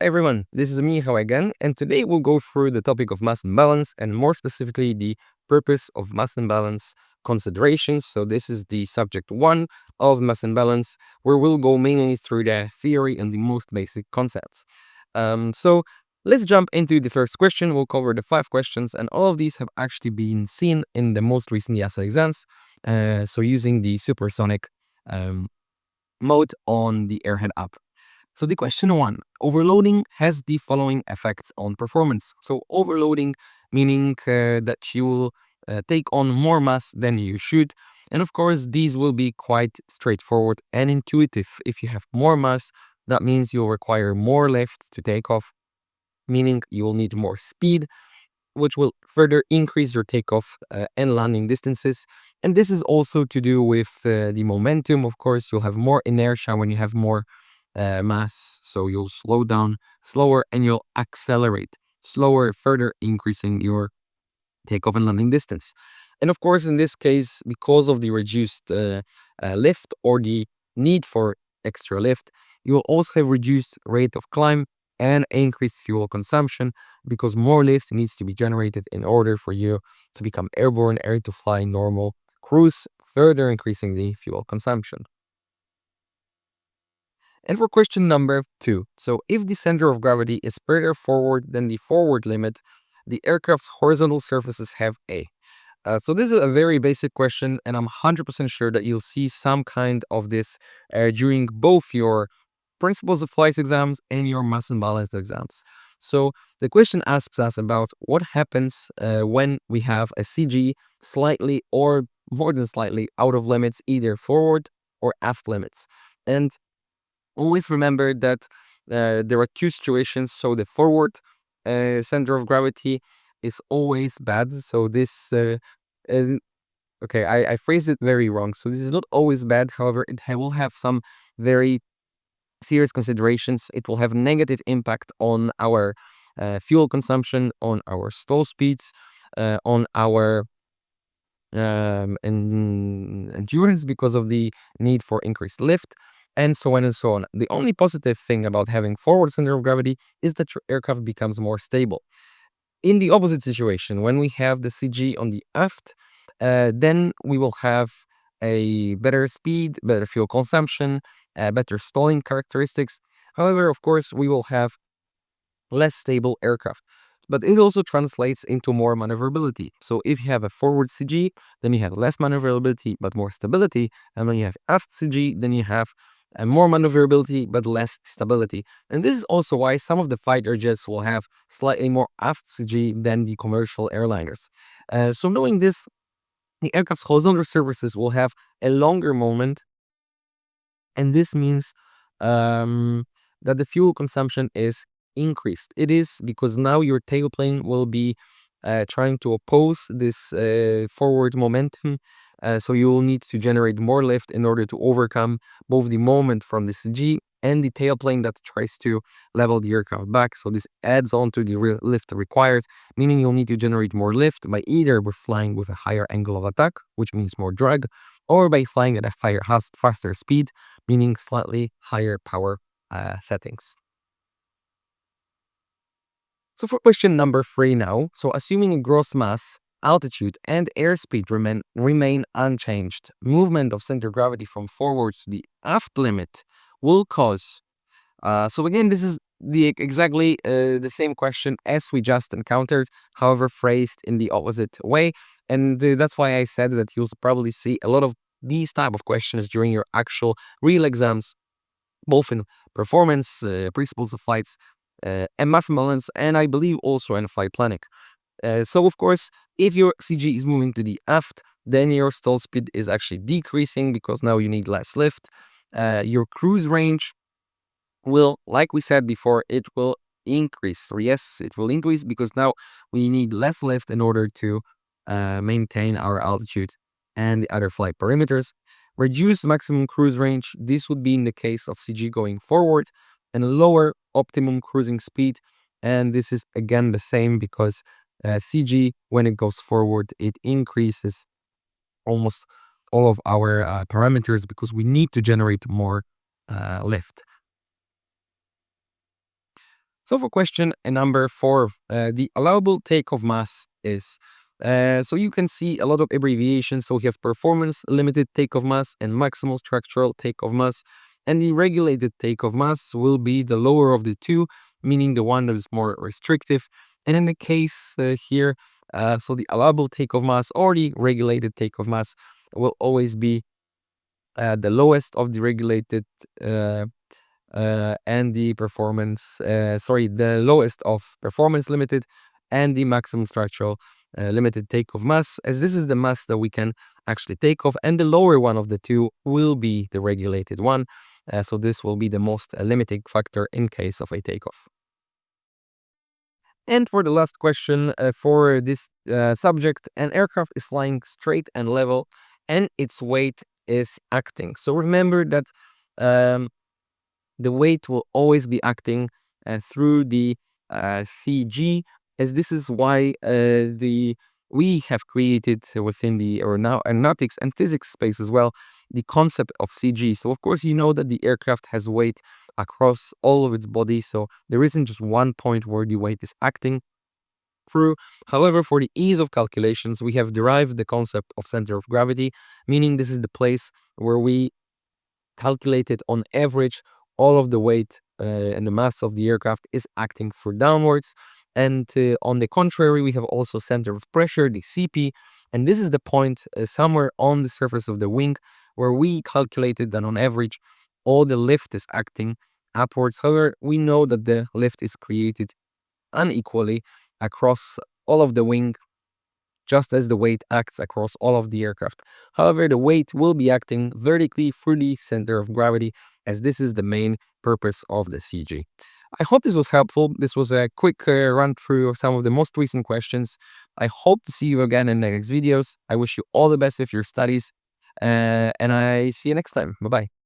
Hi everyone, this is Michal again, and today we'll go through the topic of mass imbalance and more specifically the purpose of mass imbalance considerations. So this is the subject 1 of mass imbalance, where we'll go mainly through the theory and the most basic concepts. So let's jump into the first question. We'll cover the 5 questions, and all of these have actually been seen in the most recent EASA exams. So using the supersonic mode on the Airhead app. So the question 1, overloading has the following effects on performance. So overloading meaning that you will take on more mass than you should. And of course, these will be quite straightforward and intuitive. If you have more mass, that means you'll require more lift to take off, meaning you will need more speed, which will further increase your takeoff and landing distances. And this is also to do with the momentum. Of course, you'll have more inertia when you have more mass, so you'll slow down slower and you'll accelerate slower, further increasing your takeoff and landing distance. And of course, in this case, because of the reduced lift or the need for extra lift, you will also have reduced rate of climb and increased fuel consumption, because more lift needs to be generated in order for you to become airborne, air to fly normal cruise, further increasing the fuel consumption. And for question number 2, so if the center of gravity is further forward than the forward limit, the aircraft's horizontal surfaces have A. So this is a very basic question, and I'm 100% sure that you'll see some kind of this during both your principles of flight exams and your mass and balance exams. So the question asks us about what happens when we have a CG slightly or more than slightly out of limits, either forward or aft limits. And always remember that there are two situations. So the forward center of gravity is always bad. So this, uh, okay, I phrased it very wrong. So this is not always bad. However, will have some very serious considerations. It will have negative impact on our fuel consumption, on our stall speeds, on our endurance because of the need for increased lift, and so on and so on. The only positive thing about having forward center of gravity is that your aircraft becomes more stable. In the opposite situation, when we have the CG on the aft, then we will have a better speed, better fuel consumption, better stalling characteristics. However, of course, we will have less stable aircraft. But it also translates into more maneuverability. So if you have a forward CG, then you have less maneuverability but more stability. And when you have aft CG, then you have more maneuverability but less stability. And this is also why some of the fighter jets will have slightly more aft CG than the commercial airliners. So knowing this, the aircraft's horizontal surfaces will have a longer moment, and this means um, that the fuel consumption is increased. It is because now your tailplane will be trying to oppose this forward momentum. So you will need to generate more lift in order to overcome both the moment from the CG and the tailplane that tries to level the aircraft back. So this adds on to the lift required, meaning you'll need to generate more lift by either flying with a higher angle of attack, which means more drag, or by flying at a faster speed, meaning slightly higher power settings. So for question number 3 now, so assuming gross mass, altitude, and airspeed remain unchanged, movement of center of gravity from forward to the aft limit will cause. So again, this is exactly the same question as we just encountered, however phrased in the opposite way. And that's why I said that you'll probably see a lot of these type of questions during your actual real exams, both in performance, principles of flights, and mass balance, and I believe also in flight planning. So of course, if your CG is moving to the aft, then your stall speed is actually decreasing because now you need less lift. Your cruise range will, like we said before, it will increase. So yes, it will increase because now we need less lift in order to maintain our altitude and the other flight parameters. Reduce maximum cruise range. This would be in the case of CG going forward, and lower optimum cruising speed. And this is again the same because CG, when it goes forward, it increases almost all of our parameters because we need to generate more lift. So for question number 4, the allowable takeoff mass is, so you can see a lot of abbreviations. So we have performance limited takeoff mass and maximal structural takeoff mass. And the regulated takeoff mass will be the lower of the two, meaning the one that is more restrictive. And in the case here, so the allowable takeoff mass or the regulated takeoff mass will always be the lowest of the regulated and the the lowest of performance limited and the maximum structural limited takeoff mass, as this is the mass that we can actually take off, and the lower one of the two will be the regulated one. So this will be the most limiting factor in case of a takeoff. And for the last question for this subject, an aircraft is flying straight and level and its weight is acting. So remember that um, the weight will always be acting through the CG, as this is why we have created within the aeronautics and physics space as well the concept of CG. So of course you know that the aircraft has weight across all of its body, so there isn't just one point where the weight is acting through. However, for the ease of calculations, we have derived the concept of center of gravity, meaning this is the place where we calculated on average all of the weight and the mass of the aircraft is acting for downwards. And on the contrary, we have also center of pressure, the CP, and this is the point somewhere on the surface of the wing where we calculated that on average all the lift is acting upwards. However, we know that the lift is created unequally across all of the wing, just as the weight acts across all of the aircraft. However, the weight will be acting vertically through the center of gravity, as this is the main purpose of the CG. I hope this was helpful. This was a quick run through of some of the most recent questions. I hope to see you again in the next videos. I wish you all the best with your studies, and I see you next time. Bye-bye.